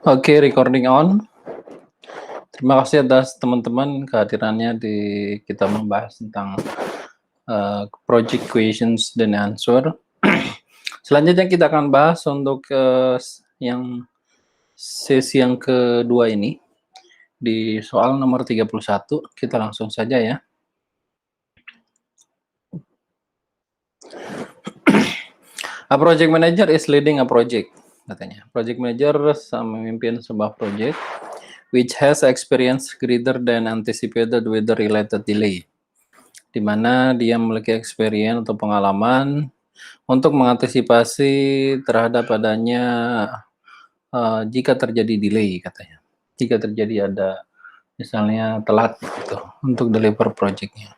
Oke, recording on. Terima kasih atas teman-teman kehadirannya di kita membahas tentang project questions dan answer. Selanjutnya kita akan bahas untuk yang sesi yang kedua ini di soal nomor 31. Kita langsung saja ya. A project manager is leading a project, katanya. Project manager memimpin sebuah project which has experience greater than anticipated with the related delay, di mana dia memiliki experience atau pengalaman untuk mengantisipasi terhadap adanya jika terjadi delay, katanya. Jika terjadi ada misalnya telat gitu untuk deliver projectnya.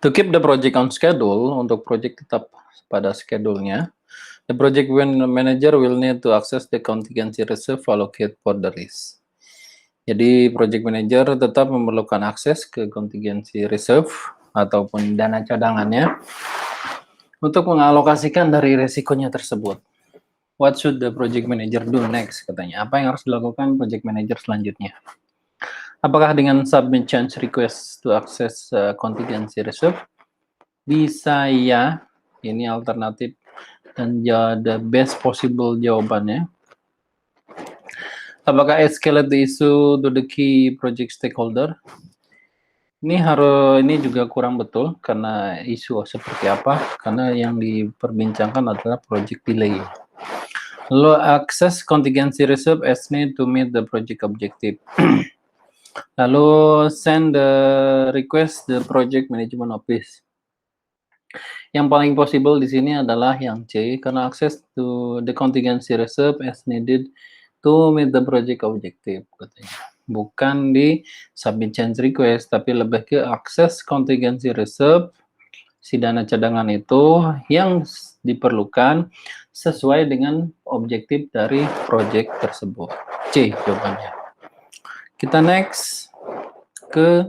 To keep the project on schedule, untuk project tetap pada schedule-nya, the project manager will need to access the contingency reserve allocate for the risk. Jadi project manager tetap memerlukan akses ke contingency reserve ataupun dana cadangannya untuk mengalokasikan dari resikonya tersebut. What should the project manager do next, katanya. Apa yang harus dilakukan project manager selanjutnya? Apakah dengan submit change request to access contingency reserve? Bisa ya, ini alternatif dan the best possible jawabannya. Apakah escalate the issue to the key project stakeholder? Ini juga kurang betul karena isu seperti apa? Karena yang diperbincangkan adalah project delay. Lalu access contingency reserve as need to meet the project objective. Lalu send the request the project management office. Yang paling possible di sini adalah yang C, karena access to the contingency reserve as needed to meet the project objective, katanya. Bukan di submit change request, tapi lebih ke akses contingency reserve, si dana cadangan itu yang diperlukan sesuai dengan objektif dari project tersebut. C jawabannya. Kita next ke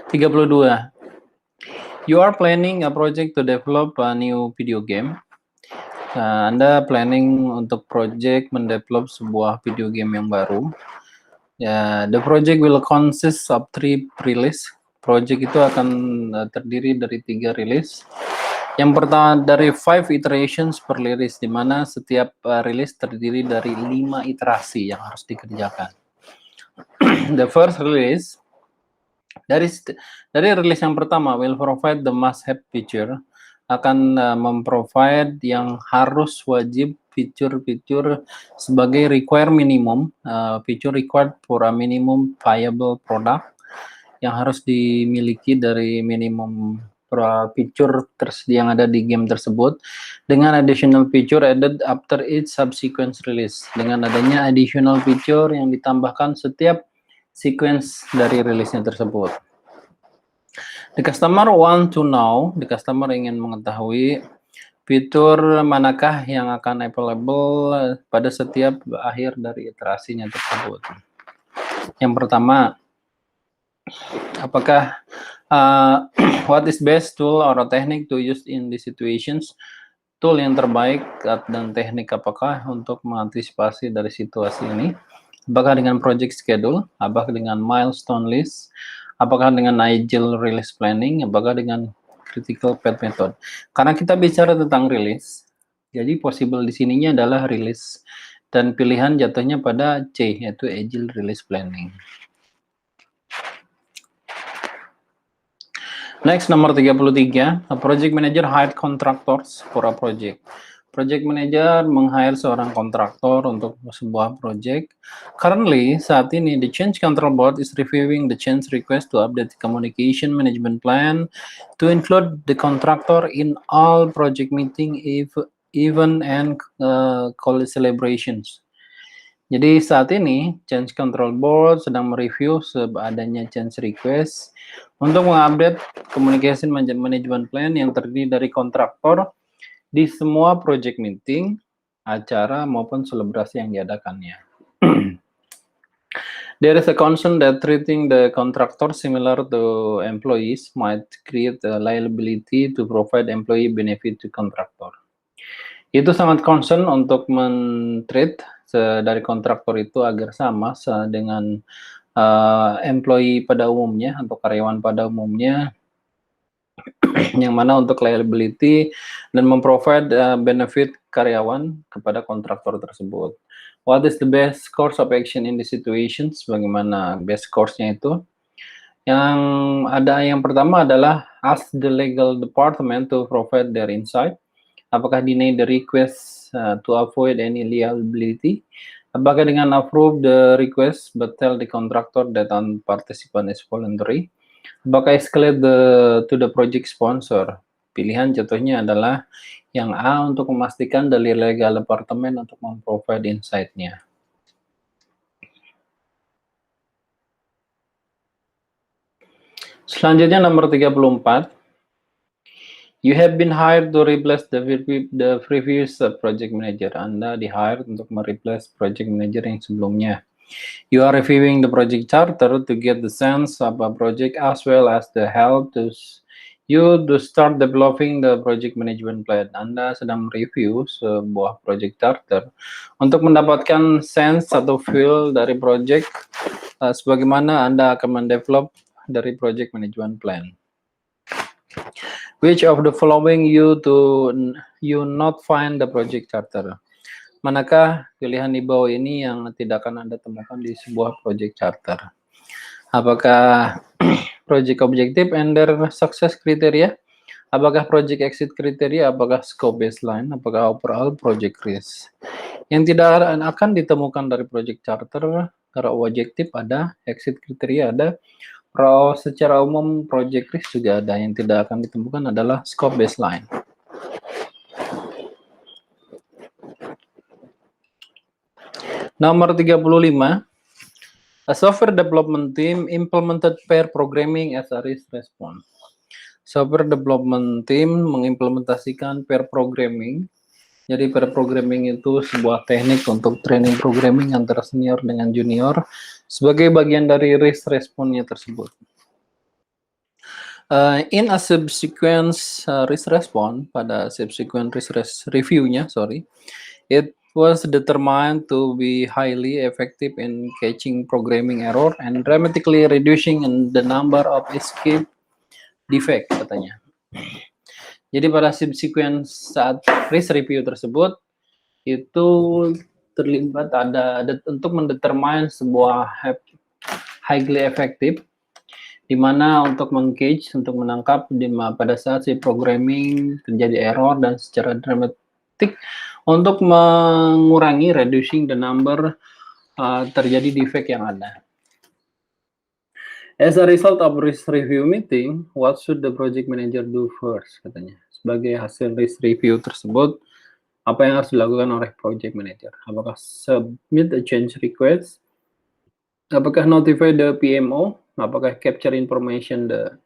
32. You are planning a project to develop a new video game. Anda planning untuk project mendevelop sebuah video game yang baru. The project will consist of 3 release. Project itu akan terdiri dari 3 release. Yang pertama dari 5 iterations per release, di mana setiap release terdiri dari 5 iterasi yang harus dikerjakan. The first release, dari rilis yang pertama, will provide the must-have feature, akan memprovide yang harus wajib fitur-fitur sebagai required minimum, feature required for a minimum viable product, yang harus dimiliki dari minimum feature tersedia yang ada di game tersebut, dengan additional feature added after each subsequent release, dengan adanya additional feature yang ditambahkan setiap sequence dari rilisnya tersebut. The customer want to know, the customer ingin mengetahui fitur manakah yang akan available pada setiap akhir dari iterasinya tersebut. Yang pertama, apakah what is best tool or technique to use in these situations? Tool yang terbaik dan teknik apakah untuk mengantisipasi dari situasi ini? Apakah dengan project schedule? Apakah dengan milestone list? Apakah dengan agile release planning? Apakah dengan critical path method? Karena kita bicara tentang release, jadi possible di sininya adalah release dan pilihan jatuhnya pada C, yaitu agile release planning. Next, nomor 33, a project manager hired contractors for a project. Project manager meng-hire seorang kontraktor untuk sebuah project. Currently, saat ini, the change control board is reviewing the change request to update the communication management plan to include the contractor in all project meeting, event, and celebrations. Jadi saat ini, Change Control Board sedang mereview adanya change request untuk mengupdate Communication Management Plan yang terdiri dari kontraktor di semua project meeting, acara, maupun selebrasi yang diadakannya. There is a concern that treating the contractor similar to employees might create a liability to provide employee benefit to contractor. Itu sangat concern untuk men-treat dari kontraktor itu agar sama dengan employee pada umumnya atau karyawan pada umumnya, yang mana untuk liability dan memprovide benefit karyawan kepada kontraktor tersebut. What is the best course of action in the situations? Bagaimana best course-nya itu? Yang pertama adalah ask the legal department to provide their insight. Apakah deny the request to avoid any liability? Apakah dengan approve the request but tell the contractor that participant is voluntary? Apakah escalate to the project sponsor? Pilihan contohnya adalah yang A untuk memastikan dari legal department untuk memprovide insight-nya. Selanjutnya nomor 34. You have been hired to replace the previous project manager. Anda di-hire untuk mereplace project manager yang sebelumnya. You are reviewing the project charter to get the sense of a project as well as the help to you to start developing the project management plan. Anda sedang mereview sebuah project charter untuk mendapatkan sense atau feel dari project sebagaimana Anda akan mendevelop dari project management plan. Which of the following you not find the project charter? Manakah pilihan di bawah ini yang tidak akan Anda temukan di sebuah project charter? Apakah project objective and their success criteria? Apakah project exit criteria? Apakah scope baseline? Apakah overall project risk? Yang tidak akan ditemukan dari project charter, secara objektif ada, exit criteria ada, secara umum project risk juga ada. Yang tidak akan ditemukan adalah scope baseline. Nomor 35. A software development team implemented pair programming as a risk response. Software development team mengimplementasikan pair programming. Jadi pair programming itu sebuah teknik untuk training programming antara senior dengan junior sebagai bagian dari risk response-nya tersebut. In a subsequent risk response, pada subsequent risk review-nya, it was determined to be highly effective in catching programming error and dramatically reducing the number of escape defect, katanya. Jadi pada subsequent saat risk review tersebut itu terlibat ada untuk mendetermine sebuah highly effective di mana untuk meng-catch, untuk menangkap pada saat si programming terjadi error dan secara dramatik untuk mengurangi reducing the number terjadi defect yang ada. As a result of risk review meeting, what should the project manager do first, katanya. Sebagai hasil risk review tersebut, apa yang harus dilakukan oleh project manager? Apakah submit a change request? Apakah notify the PMO? Apakah capture information the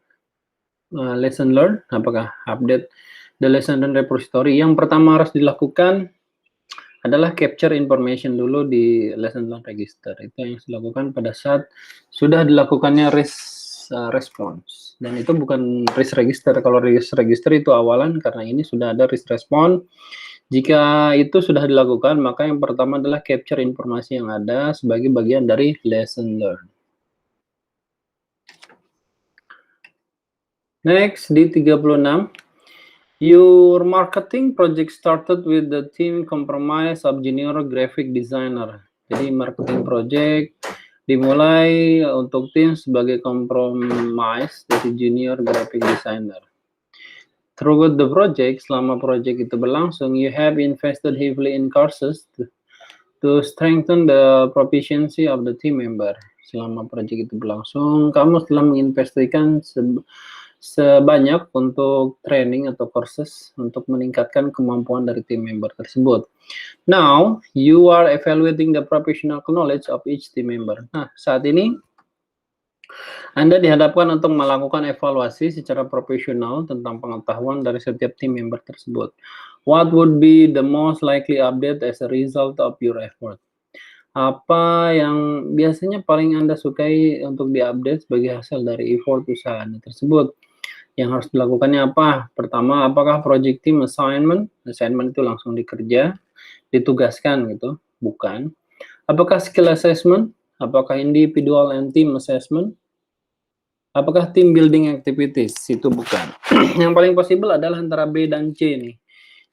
lesson learned? Apakah update the lesson learned repository? Yang pertama harus dilakukan adalah capture information dulu di lesson learned register. Itu yang dilakukan pada saat sudah dilakukannya risk response. Dan itu bukan risk register. Kalau risk register itu awalan, karena ini sudah ada risk response. Jika itu sudah dilakukan, maka yang pertama adalah capture informasi yang ada sebagai bagian dari lesson learned. Next, di 36. Your marketing project started with the team compromise of junior graphic designer. Jadi marketing project dimulai untuk tim sebagai compromise dari junior graphic designer. Throughout the project, selama project itu berlangsung, you have invested heavily in courses to strengthen the proficiency of the team member. Selama project itu berlangsung, kamu telah menginvestasikan sebanyak untuk training atau courses untuk meningkatkan kemampuan dari tim member tersebut. Now, you are evaluating the professional knowledge of each team member. Nah, saat ini Anda dihadapkan untuk melakukan evaluasi secara profesional tentang pengetahuan dari setiap tim member tersebut. What would be the most likely update as a result of your effort? Apa yang biasanya paling Anda sukai untuk diupdate sebagai hasil dari effort usaha Anda tersebut? Yang harus dilakukannya apa? Pertama, apakah project team assignment? Assignment itu langsung dikerja, ditugaskan gitu, bukan. Apakah skill assessment? Apakah individual and team assessment? Apakah team building activities? Itu bukan. Yang paling possible adalah antara B dan C nih.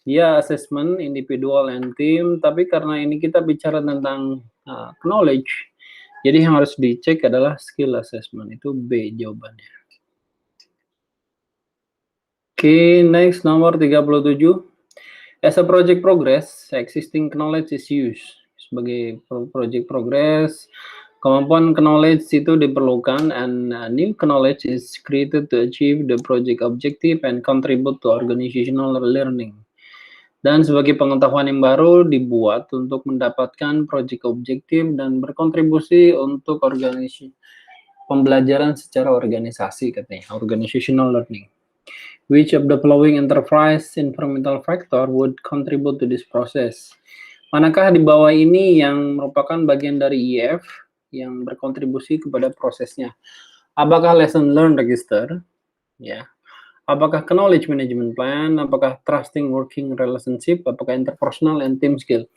Dia assessment, individual and team, tapi karena ini kita bicara tentang knowledge, jadi yang harus dicek adalah skill assessment. Itu B jawabannya. Oke, next nomor 37. As a project progress, existing knowledge is used. Sebagai project progress, kemampuan knowledge itu diperlukan and new knowledge is created to achieve the project objective and contribute to organizational learning. Dan sebagai pengetahuan yang baru dibuat untuk mendapatkan project objektif dan berkontribusi untuk organisasi pembelajaran secara organisasi katanya, organizational learning. Which of the following enterprise environmental factor would contribute to this process? Manakah di bawah ini yang merupakan bagian dari EF yang berkontribusi kepada prosesnya? Apakah lesson learned register? Ya. Apakah knowledge management plan? Apakah trusting working relationship? Apakah interpersonal and team skill?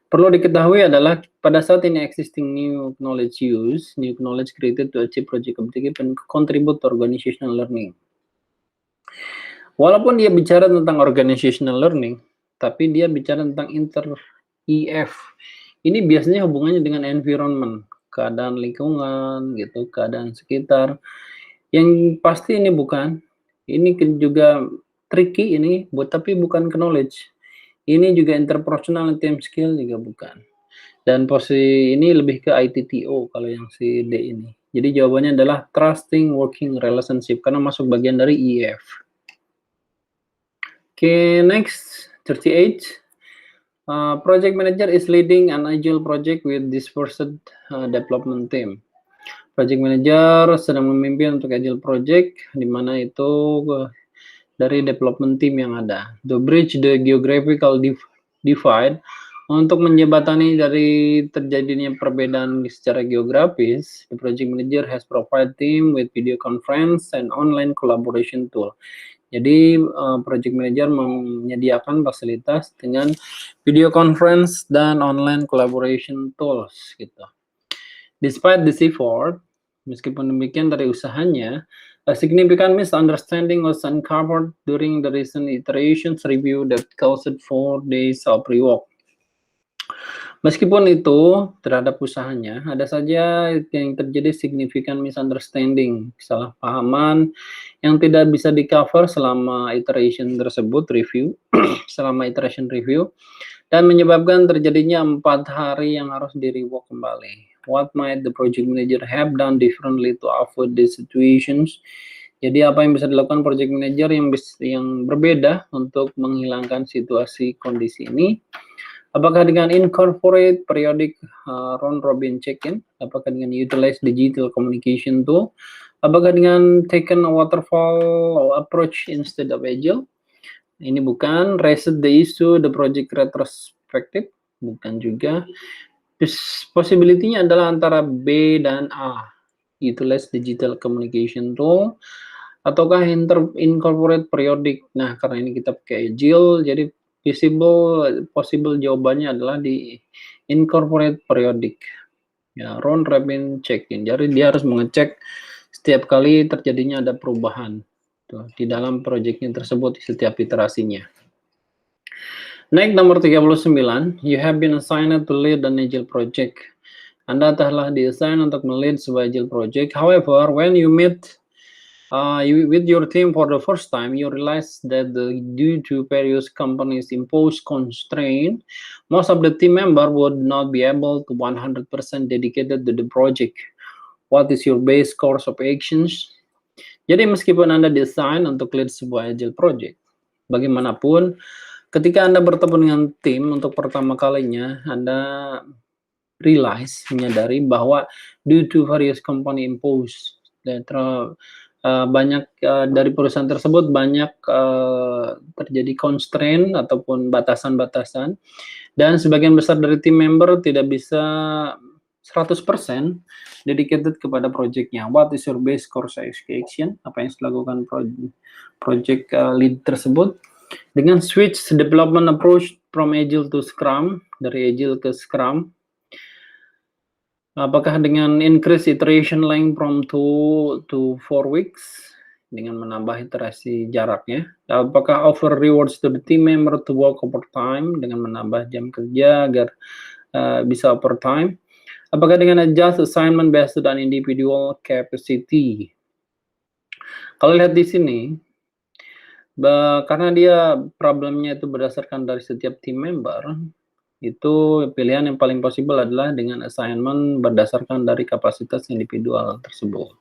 Perlu diketahui adalah pada saat ini existing new knowledge use, new knowledge created to achieve project objective and contribute to organizational learning. Walaupun dia bicara tentang organizational learning, tapi dia bicara tentang inter-EF. Ini biasanya hubungannya dengan environment, keadaan lingkungan, gitu, keadaan sekitar. Yang pasti ini bukan. Ini juga tricky ini, tapi bukan knowledge. Ini juga interpersonal team skill juga bukan. Dan posisi ini lebih ke ITTO kalau yang si D ini. Jadi jawabannya adalah trusting working relationship karena masuk bagian dari EF. Okay, next, 38. Project manager is leading an agile project with dispersed development team. Project manager sedang memimpin untuk agile project, di mana itu dari development team yang ada. To bridge the geographical divide, untuk menjembatani dari terjadinya perbedaan secara geografis, the project manager has provided team with video conference and online collaboration tool. Jadi project manager menyediakan fasilitas dengan video conference dan online collaboration tools gitu. Despite this effort, meskipun demikian dari usahanya, a significant misunderstanding was uncovered during the recent iterations review that caused 4 days of rework. Meskipun itu terhadap usahanya, ada saja yang terjadi significant misunderstanding, kesalahpahaman yang tidak bisa di-cover selama iteration tersebut, review, selama iteration review, dan menyebabkan terjadinya 4 hari yang harus di-rework kembali. What might the project manager have done differently to avoid these situations? Jadi apa yang bisa dilakukan project manager yang berbeda untuk menghilangkan situasi kondisi ini? Apakah dengan incorporate periodic round robin check-in? Apakah dengan utilize digital communication tool? Apakah dengan taken a waterfall approach instead of agile? Ini bukan. Reset the issue, the project retrospective? Bukan juga. Possibility-nya adalah antara B dan A. Utilize digital communication tool. Ataukah incorporate periodic? Nah, karena ini kita pakai agile, jadi possible jawabannya adalah di incorporate periodic. Ya, round robin check-in. Jadi dia harus mengecek setiap kali terjadinya ada perubahan tuh, di dalam proyeknya tersebut setiap iterasinya. Next, nomor 39. You have been assigned to lead an agile project. Anda telah diassign untuk melead sebuah agile project. However, when you meet with your team for the first time, you realize that due to various companies' imposed constraint, most of the team member would not be able to 100% dedicated to the project. What is your base course of actions? Jadi meskipun Anda desain untuk lead sebuah agile project, bagaimanapun, ketika Anda bertemu dengan tim untuk pertama kalinya, Anda menyadari bahwa due to various company imposed, banyak dari perusahaan tersebut banyak terjadi constraint ataupun batasan-batasan, dan sebagian besar dari tim member tidak bisa 100% dedicated kepada projectnya. What is your base course action? Apa yang dilakukan project lead tersebut? Dengan switch development approach from Agile to Scrum, dari Agile ke Scrum. Apakah dengan increase iteration length from 2 to 4 weeks? Dengan menambah iterasi jaraknya. Apakah offer rewards to the team member to work overtime? Dengan menambah jam kerja agar bisa overtime. Apakah dengan adjust assignment based on individual capacity? Kalau lihat di sini, karena dia problemnya itu berdasarkan dari setiap team member, itu pilihan yang paling possible adalah dengan assignment berdasarkan dari kapasitas individual tersebut.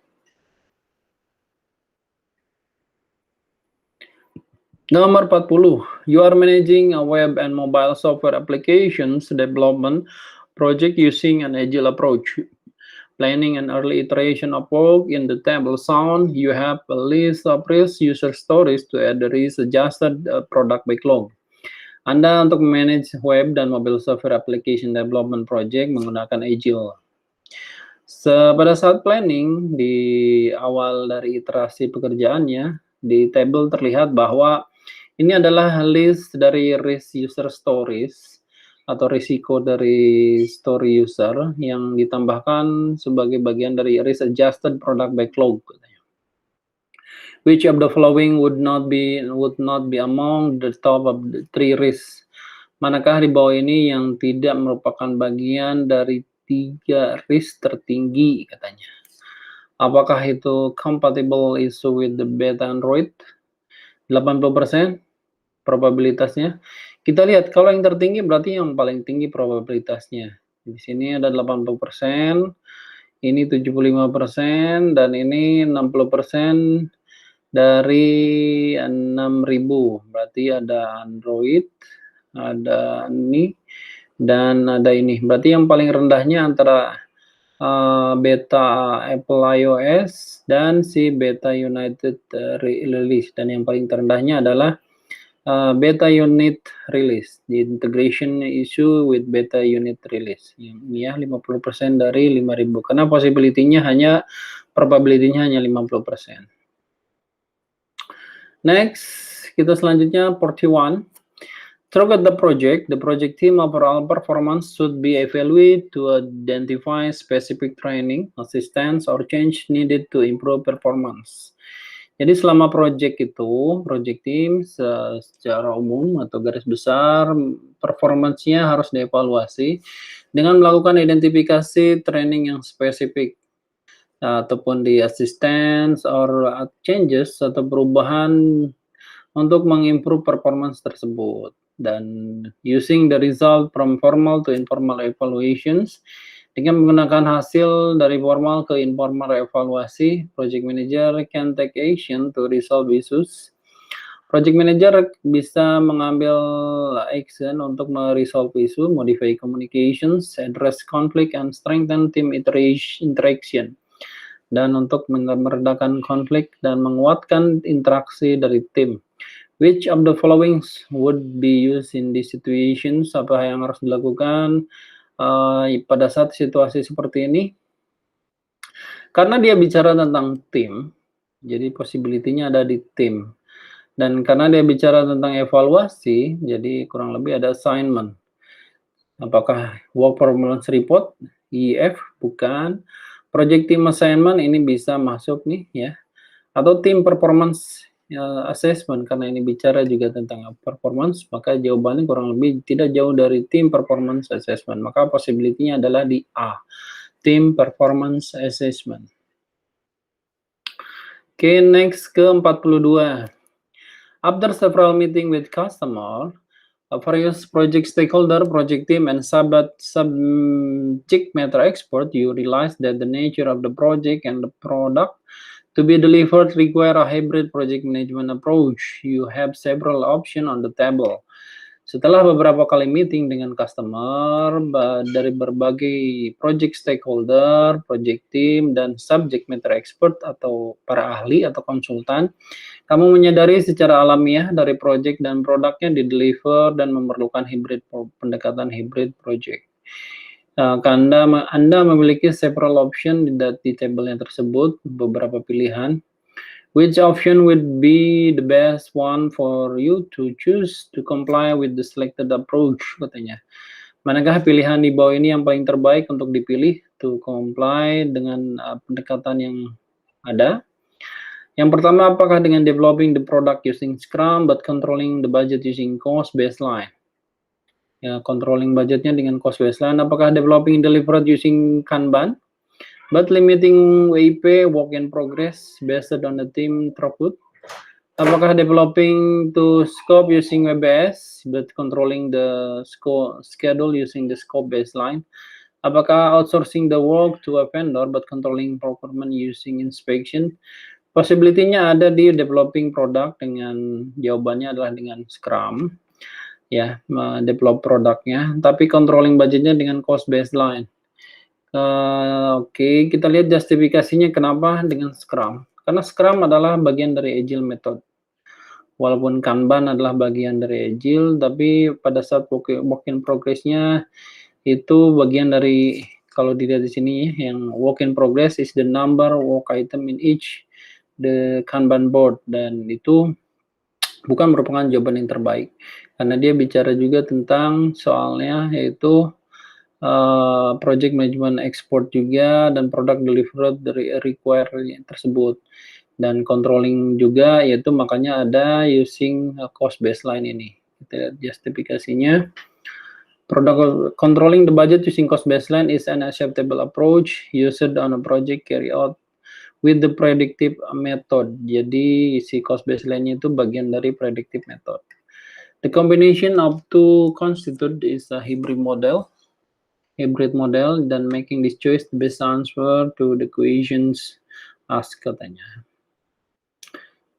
Nomor 40, you are managing a web and mobile software applications development project using an agile approach. Planning an early iteration of work in the table zone, you have a list of risk user stories to add the risk adjusted product backlog. Anda untuk manage web dan mobile software application development project menggunakan Agile. Pada saat planning, di awal dari iterasi pekerjaannya, di table terlihat bahwa ini adalah list dari risk user stories atau risiko dari story user yang ditambahkan sebagai bagian dari risk adjusted product backlog. Which of the following would not be among the top of the 3 risks? Manakah di bawah ini yang tidak merupakan bagian dari 3 risk tertinggi katanya? Apakah itu compatible issue with the beta Android? 80% probabilitasnya. Kita lihat kalau yang tertinggi berarti yang paling tinggi probabilitasnya. Di sini ada 80%, ini 75%, dan ini 60% dari 6.000. Berarti ada Android, ada ini, dan ada ini. Berarti yang paling rendahnya antara beta Apple iOS dan si beta United release, dan yang paling terendahnya adalah beta unit release, the integration issue with beta unit release. Ini ya 50% dari 5.000 karena possibility-nya hanya probability-nya hanya 50%. Next, kita selanjutnya 41. Throughout the project team overall performance should be evaluated to identify specific training, assistance, or change needed to improve performance. Jadi selama project team secara umum atau garis besar performance-nya harus dievaluasi dengan melakukan identifikasi training yang spesifik ataupun di assistance or changes atau perubahan untuk mengimprove performance tersebut. Dan using the result from formal to informal evaluations, dengan menggunakan hasil dari formal ke informal evaluasi, project manager can take action to resolve issues. Project manager bisa mengambil action untuk meresolve isu, modify communications, address conflict, and strengthen team interaction. Dan untuk meredakan konflik dan menguatkan interaksi dari tim. Which of the following would be used in these situations? Apa yang harus dilakukan pada saat situasi seperti ini? Karena dia bicara tentang tim, jadi possibility-nya ada di tim. Dan karena dia bicara tentang evaluasi, jadi kurang lebih ada assignment. Apakah work performance report? EF? Bukan. Project team assignment ini bisa masuk nih ya. Atau team performance assessment, karena ini bicara juga tentang performance, maka jawabannya kurang lebih tidak jauh dari team performance assessment. Maka possibility-nya adalah di A, team performance assessment. Oke, next ke 42. After several meeting with customer, various project stakeholder, project team, and subject matter expert, you realize that the nature of the project and the product to be delivered require a hybrid project management approach. You have several options on the table. Setelah beberapa kali meeting dengan customer dari berbagai project stakeholder, project team, dan subject matter expert atau para ahli atau konsultan, kamu menyadari secara alamiah dari project dan produknya di-deliver dan memerlukan pendekatan hybrid project. Anda memiliki several option di tabelnya tersebut, beberapa pilihan. Which option would be the best one for you to choose to comply with the selected approach, katanya. Manakah pilihan di bawah ini yang paling terbaik untuk dipilih to comply dengan pendekatan yang ada? Yang pertama, apakah dengan developing the product using Scrum but controlling the budget using cost baseline? Ya, controlling budgetnya dengan cost baseline. Apakah developing delivered using Kanban but limiting WIP work in progress based on the team throughput? Apakah developing to scope using WBS but controlling the schedule using the scope baseline? Apakah outsourcing the work to a vendor but controlling procurement using inspection? Possibility-nya ada di developing product dengan jawabannya adalah dengan Scrum, ya, develop produknya, tapi controlling budgetnya dengan cost baseline. Oke, kita lihat justifikasinya kenapa dengan Scrum. Karena Scrum adalah bagian dari Agile method. Walaupun Kanban adalah bagian dari Agile, tapi pada saat work in progress-nya itu bagian dari, kalau dilihat di sini, yang work in progress is the number work item in each the Kanban board, dan itu bukan merupakan jawaban yang terbaik karena dia bicara juga tentang soalnya yaitu project management export juga dan product delivered dari require tersebut, dan controlling juga, yaitu makanya ada using cost baseline ini. Kita lihat justifikasinya. Controlling the budget using cost baseline is an acceptable approach used on a project carry out with the predictive method. Jadi si cost baseline itu bagian dari predictive method. The combination of two constitute is a hybrid model, dan making this choice the best answer to the questions asked, katanya.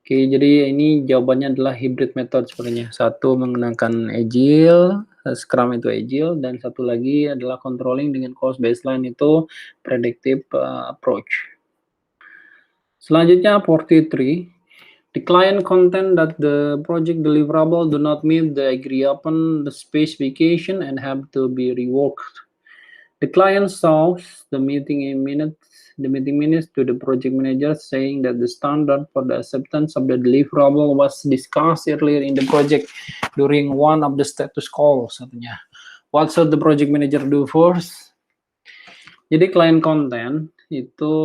Oke, jadi ini jawabannya adalah hybrid method sebenarnya. Satu menggunakan Agile, Scrum itu Agile, dan satu lagi adalah controlling dengan cost baseline itu predictive approach. Selanjutnya 43, the client content that the project deliverable do not meet the agree upon the specification and have to be reworked. The client shows the meeting minutes to the project manager saying that the standard for the acceptance of the deliverable was discussed earlier in the project during one of the status calls, katanya. What should the project manager do first? Jadi client content itu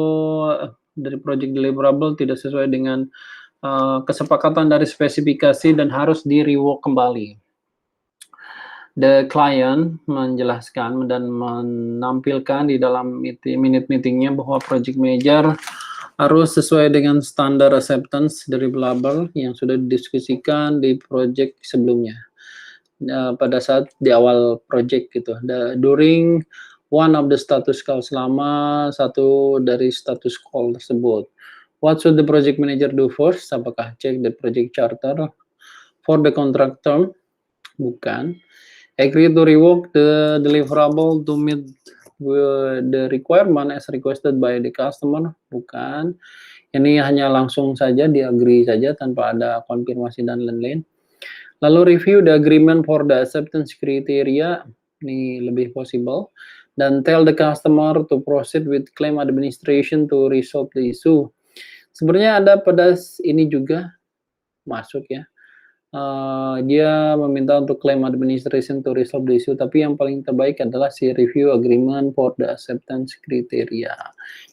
dari project deliverable tidak sesuai dengan kesepakatan dari spesifikasi dan harus di rework kembali. The client menjelaskan dan menampilkan di dalam meetingnya bahwa project manager harus sesuai dengan standar acceptance deliverable yang sudah didiskusikan di project sebelumnya. Pada saat di awal project gitu. During one of the status call, selama satu dari status call tersebut. What should the project manager do first? Apakah cek the project charter for the contract term? Bukan. Agree to rework the deliverable to meet the requirement as requested by the customer? Bukan. Ini hanya langsung saja di-agree saja tanpa ada konfirmasi dan lain-lain. Lalu review the agreement for the acceptance criteria. Ini lebih possible. Dan tell the customer to proceed with claim administration to resolve the issue. Sebenarnya ada pada ini juga masuk ya. Dia meminta untuk claim administration to resolve the issue, tapi yang paling terbaik adalah si review agreement for the acceptance criteria.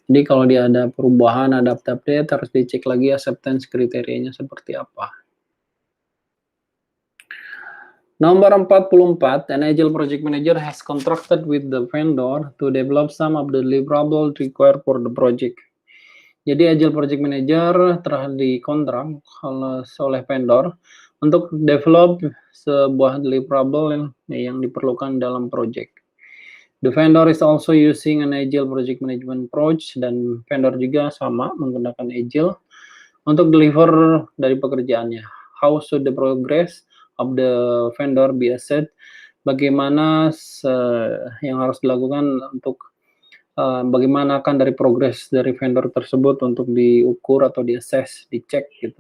Jadi kalau dia ada perubahan, ada update, harus dicek lagi acceptance kriterianya seperti apa. Nomor 44, an Agile project manager has contracted with the vendor to develop some of the deliverables required for the project. Jadi Agile project manager telah dikontrak oleh vendor untuk develop sebuah deliverable yang diperlukan dalam project. The vendor is also using an Agile project management approach, dan vendor juga sama menggunakan Agile untuk deliver dari pekerjaannya. How should the progress of the vendor be assessed? Bagaimana yang harus dilakukan untuk bagaimana akan dari progres dari vendor tersebut untuk diukur atau di-assess, dicek gitu.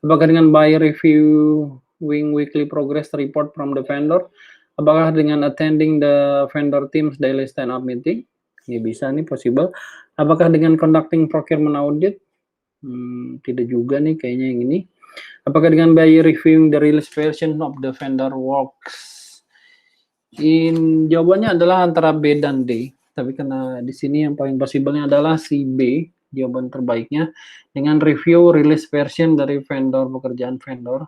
Apakah dengan by reviewing weekly progress report from the vendor? Apakah dengan attending the vendor team's daily stand-up meeting? Ini bisa nih, possible. Apakah dengan conducting procurement audit? Tidak juga nih kayaknya yang ini. Apakah dengan by reviewing the release version of the vendor works? Jawabannya adalah antara B dan D. Tapi karena di sini yang paling possible-nya adalah si B, jawaban terbaiknya, dengan review release version dari vendor, pekerjaan vendor,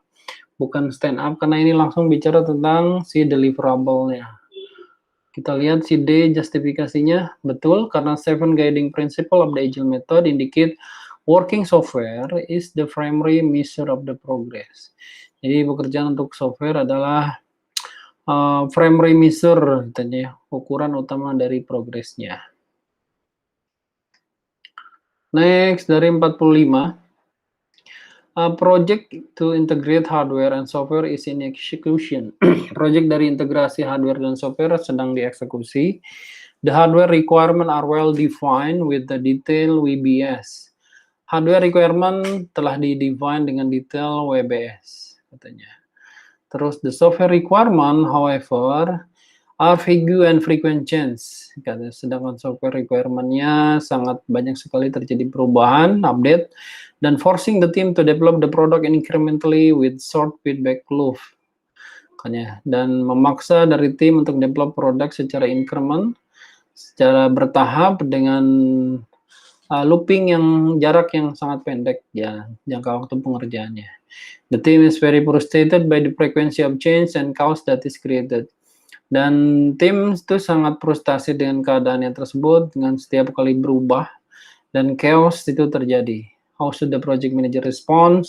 bukan stand up, karena ini langsung bicara tentang si deliverable-nya. Kita lihat si D justifikasinya betul, karena 7 guiding principle of the Agile method indicate working software is the primary measure of the progress. Jadi pekerjaan untuk software adalah primary measure, katanya, ukuran utama dari progresnya. Next, dari 45. A project to integrate hardware and software is in execution. Project dari integrasi hardware dan software sedang dieksekusi. The hardware requirement are well defined with the detail WBS. Hardware requirement telah di-define dengan detail WBS, katanya. Terus the software requirement, however, are vague and frequent change. Sedangkan software requirement-nya sangat banyak sekali terjadi perubahan, update, dan forcing the team to develop the product incrementally with short feedback loop. Dan memaksa dari tim untuk develop produk secara increment, secara bertahap dengan looping yang jarak yang sangat pendek, ya, jangka waktu pengerjaannya. The team is very frustrated by the frequency of change and chaos that is created. Dan tim itu sangat frustasi dengan keadaan yang tersebut, dengan setiap kali berubah dan chaos itu terjadi. How should the project manager respond?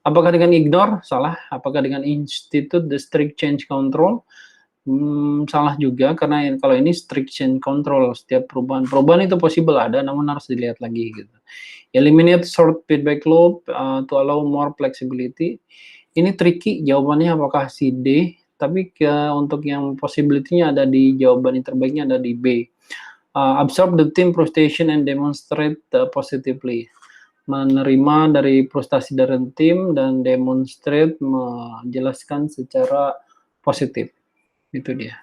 Apakah dengan ignore? Salah. Apakah dengan institute the strict change control? Salah juga, karena kalau ini strict change control, setiap perubahan itu possible ada, namun harus dilihat lagi gitu. Eliminate short feedback loop to allow more flexibility. Ini tricky jawabannya, apakah si D, tapi untuk yang possibility-nya ada di jawaban yang terbaiknya ada di B. Absorb the team frustration and demonstrate positively. Menerima dari frustasi dari tim dan demonstrate, menjelaskan secara positif. Itu dia.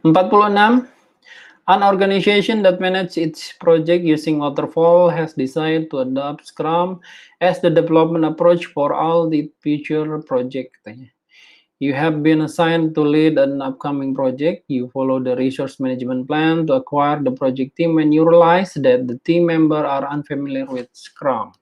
46. An organization that manages its project using waterfall has decided to adopt Scrum as the development approach for all the future project. You have been assigned to lead an upcoming project. You follow the resource management plan to acquire the project team when you realize that the team member are unfamiliar with Scrum.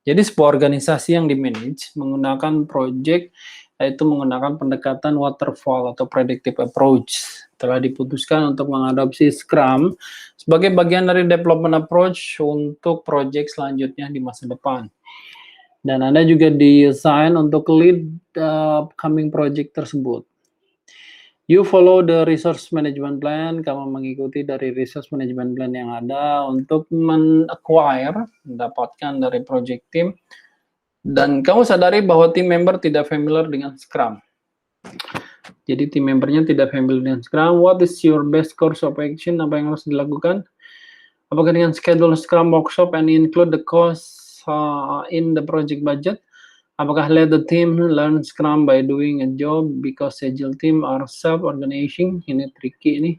Jadi sebuah organisasi yang di-manage menggunakan project, yaitu menggunakan pendekatan waterfall atau predictive approach, telah diputuskan untuk mengadopsi Scrum sebagai bagian dari development approach untuk project selanjutnya di masa depan. Dan Anda juga di-assign untuk lead upcoming project tersebut. You follow the resource management plan, kamu mengikuti dari resource management plan yang ada untuk mendapatkan dari project team, dan kamu sadari bahwa team member tidak familiar dengan Scrum. Jadi tim membernya tidak familiar dengan Scrum. What is your best course of action? Apa yang harus dilakukan? Apakah dengan schedule Scrum workshop and include the cost in the project budget? Apakah let the team learn Scrum by doing a job because Agile team are self-organizing? Ini tricky ini.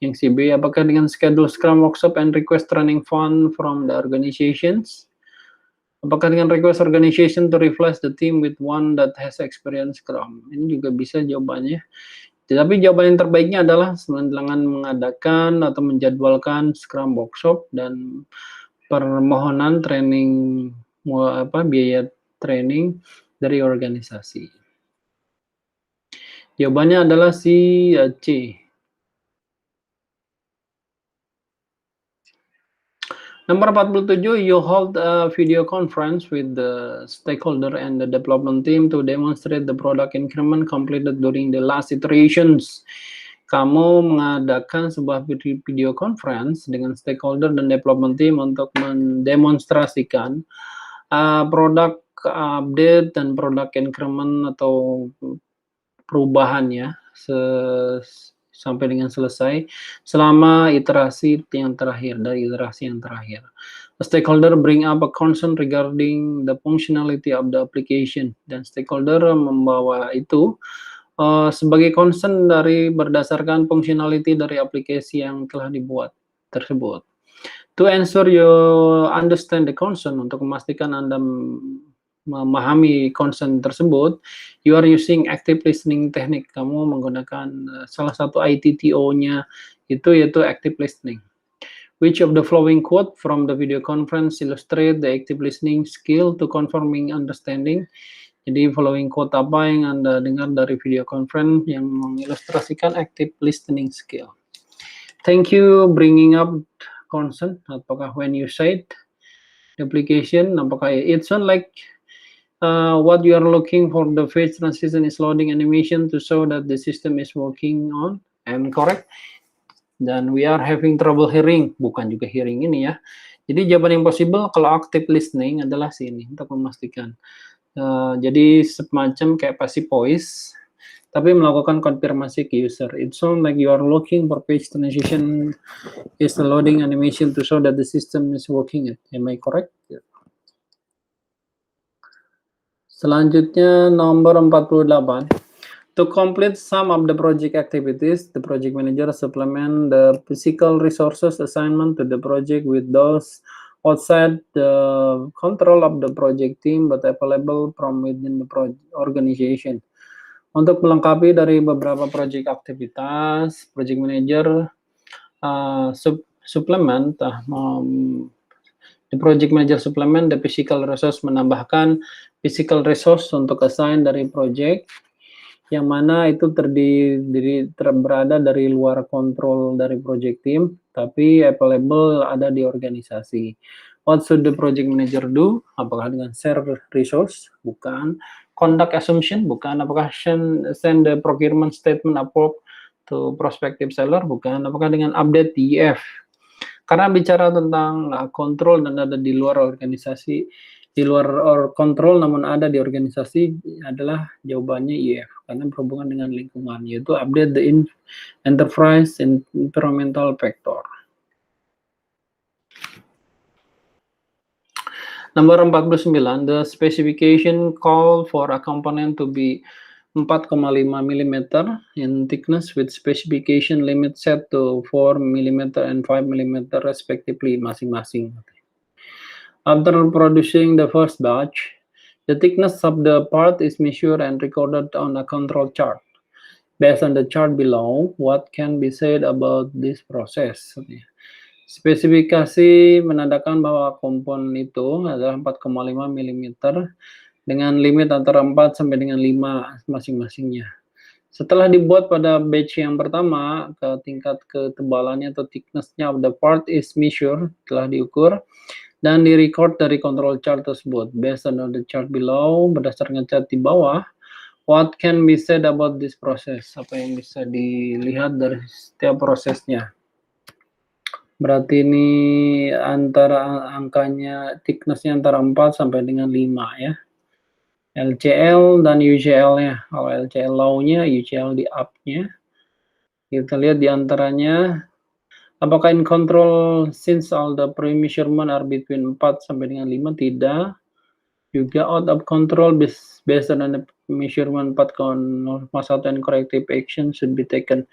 Yang si B, apakah dengan schedule Scrum workshop and request training fund from the organizations? Apakah dengan request organization to replace the team with one that has experience Scrum? Ini juga bisa jawabannya. Tetapi jawaban yang terbaiknya adalah dengan mengadakan atau menjadwalkan Scrum workshop dan permohonan training, biaya training dari organisasi. Jawabannya adalah si C. Nomor 47, you hold a video conference with the stakeholder and the development team to demonstrate the product increment completed during the last iterations. Kamu mengadakan sebuah video conference dengan stakeholder dan development team untuk mendemonstrasikan produk update dan produk increment atau perubahannya sampai dengan selesai selama iterasi yang terakhir, dari iterasi yang terakhir. A stakeholder bring up a concern regarding the functionality of the application, dan stakeholder membawa itu sebagai concern dari berdasarkan functionality dari aplikasi yang telah dibuat tersebut. To ensure you understand the concern, untuk memastikan Anda memahami concern tersebut, you are using active listening technique. Kamu menggunakan salah satu ITTO-nya itu yaitu active listening. Which of the following quote from the video conference illustrate the active listening skill to confirming understanding? Jadi following quote apa yang Anda dengar dari video conference yang mengilustrasikan active listening skill? Thank you bringing up concern. Apakah when you said the application, apakah it sound like what you are looking for the phase transition is loading animation to show that the system is working on? Am correct? Dan we are having trouble hearing, bukan juga hearing ini ya. Jadi jawaban yang possible kalau active listening adalah sini untuk memastikan. Jadi semacam kayak passive voice, tapi melakukan konfirmasi ke user. It sounds like you are looking for page transition is the loading animation to show that the system is working. Am I correct? Selanjutnya nomor 48. To complete some of the project activities, the project manager supplement the physical resources assignment to the project with those outside the control of the project team but available from within the organization. Untuk melengkapi dari beberapa project aktivitas, project manager supplement the project manager supplement the physical resource, menambahkan physical resource untuk assign dari project yang mana itu berada dari luar kontrol dari project team, tapi available ada di organisasi. What should the project manager do? Apakah dengan share resource? Bukan. Conduct assumption? Bukan. Apakah send the procurement statement approve to prospective seller? Bukan. Apakah dengan update DEF? Karena bicara tentang kontrol dan ada di luar organisasi, di luar kontrol namun ada di organisasi adalah jawabannya IF karena berhubungan dengan lingkungan, yaitu update the enterprise environmental factor. Nomor 49, the specification call for a component to be 4,5 mm in thickness with specification limit set to 4 mm and 5 mm respectively masing-masing. After producing the first batch, the thickness of the part is measured and recorded on a control chart. Based on the chart below, what can be said about this process? Spesifikasi menandakan bahwa komponen itu adalah 4,5 mm dengan limit antara 4 sampai dengan 5 masing-masingnya. Setelah dibuat pada batch yang pertama, ke tingkat ketebalannya atau thickness-nya of the part is measured, telah diukur, dan di-record dari control chart tersebut. Based on the chart below, berdasarkan chart di bawah, what can be said about this process? Apa yang bisa dilihat dari setiap prosesnya? Berarti ini antara angkanya, thickness-nya antara 4 sampai dengan 5 ya. LCL dan UCL-nya. Kalau LCL low-nya, UCL di up-nya. Kita lihat di antaranya, apakah in control since all the pre-measurement are between 4 sampai dengan 5? Tidak. Juga out of control based on the measurement 4,1 and corrective action should be taken.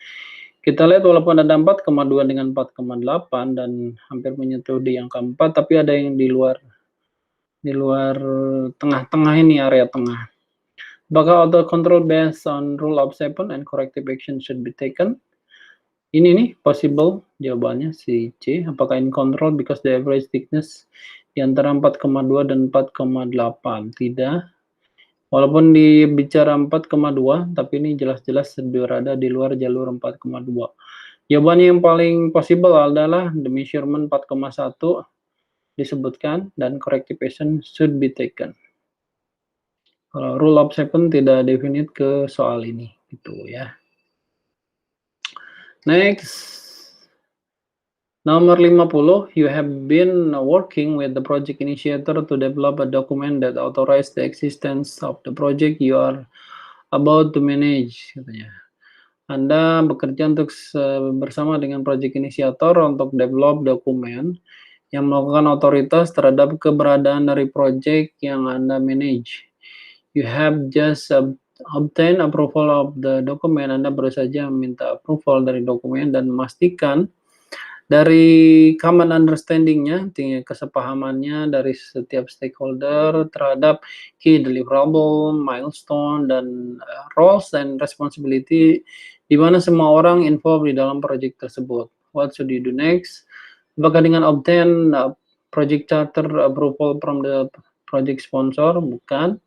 Kita lihat walaupun ada 4,2 dengan 4,8 dan hampir menyentuh di angka 4, tapi ada yang di luar tengah-tengah ini, area tengah. Apakah auto control based on rule of 7 and corrective action should be taken? Ini nih possible jawabannya si C. Apakah in control because the average thickness di antara 4,2 dan 4,8? Tidak. Walaupun dibicara 4,2, tapi ini jelas-jelas berada di luar jalur 4,2. Jawabannya yang paling possible adalah the measurement 4,1 disebutkan dan corrective action should be taken. Kalau rule of 7 tidak definite ke soal ini, gitu ya. Next, nomor 50, you have been working with the project initiator to develop a document that authorize the existence of the project you are about to manage, katanya. Anda bekerja bersama dengan project initiator untuk develop dokumen yang melakukan otoritas terhadap keberadaan dari project yang Anda manage. You have just obtain approval of the document. Anda baru saja meminta approval dari dokumen dan memastikan dari common understanding-nya, kesepahamannya dari setiap stakeholder terhadap key deliverable, milestone, dan roles and responsibility di mana semua orang involved di dalam project tersebut. What should you do next? Apakah dengan obtain project charter approval from the project sponsor? Bukan.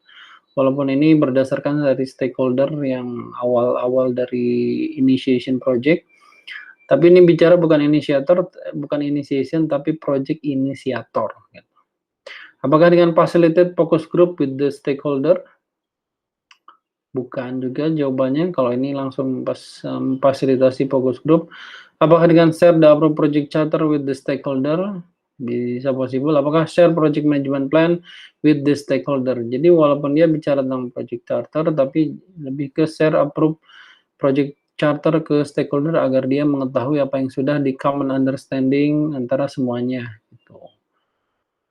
Walaupun ini berdasarkan dari stakeholder yang awal-awal dari initiation project. Tapi ini bicara bukan inisiator, bukan initiation, tapi project inisiator. Apakah dengan facilitate focus group with the stakeholder? Bukan juga jawabannya. Kalau ini langsung fasilitasi focus group. Apakah dengan share the approved project charter with the stakeholder? Bisa possible. Apakah share project management plan with the stakeholder? Jadi walaupun dia bicara tentang project charter, tapi lebih ke share approved project charter ke stakeholder agar dia mengetahui apa yang sudah di common understanding antara semuanya. Gitu.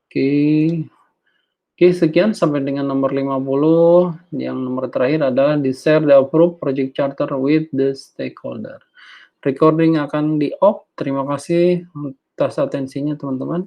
Oke, sekian sampai dengan nomor 50. Yang nomor terakhir adalah di share the approved project charter with the stakeholder. Recording akan di off. Terima kasih atas atensinya teman-teman.